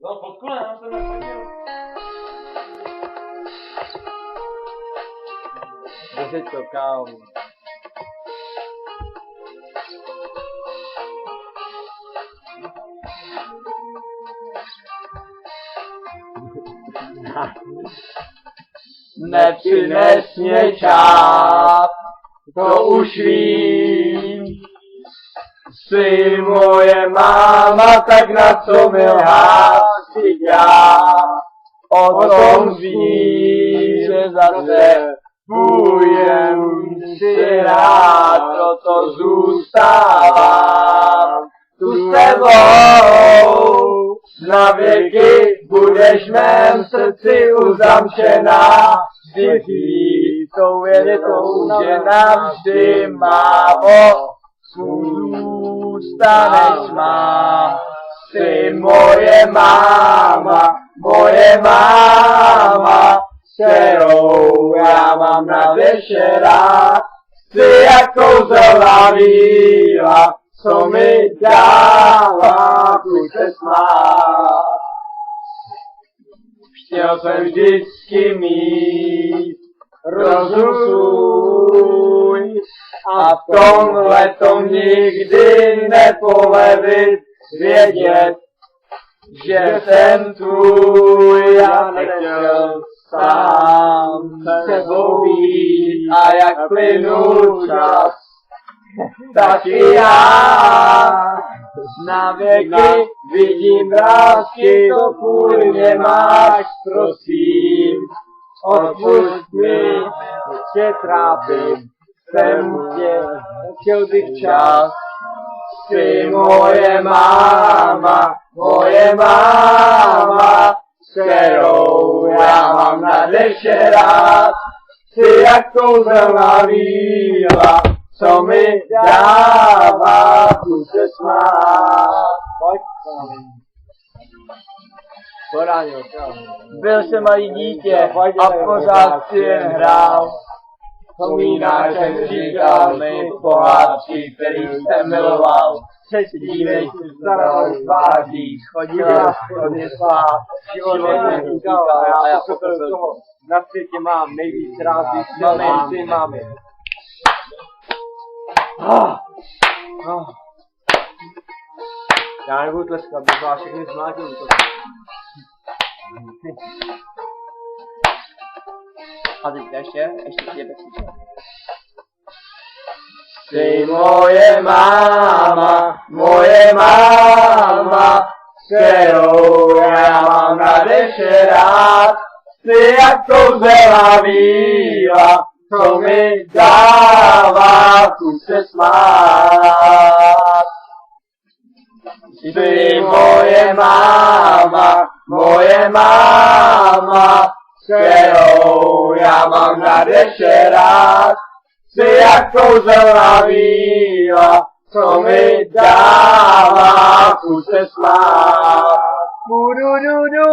No, fotku ne, já jsem nefotil. Držej to, kámo. Nepřines mě čáp, to už vím. Jsi moje máma, tak na co mi hásit já? O tom vím, že zase budem si rád, proto zůstávám tu s tebou. Na věky budeš v mém srdci uzamčená, vždy tou větou, že navždy mámo, zůstaneš má. Jsi moje máma, kterou já mám na večerách. Jsi jak kouzelná víla, co mi dává chuť se smát. Chtěl jsem vždycky mít rozum svůj a v tomhletom nikdy nepovedit, vědět, že jsem tvůj. Já nechtěl sám sebou být a jak plynul čas, tak i já na věky vidím vrásky, to kvůli mě máš, prosím. Odpusť mi, tě trápím, jsem tě, chtěl bych čas. Jsi moje máma, kterou já mám na deště rád. Jsi jak kouzelná víla, co mi dává chuť se smát. Byl jsem malý dítě a pořád si jen hrál. Vzpomínáš, jak říkal mi pohádky, který jsem miloval. Dívej si starou tváří, chodila hodně spát. Život mě říkal a já pochopil toho. Na světě mám nejvíc rád, když ty máme. Já nebudu tleskat, bych vás všechny zmlátil. A teď ještě je bezpečné. Jsi moje máma, kterou já mám na deště rád. Jsi jak kouzelná víla, co mi dává chuť se smát. Jsi moje máma, kterou já mám na deště rád. Jsi jak kouzelná víla, co mi dává chuť se smát.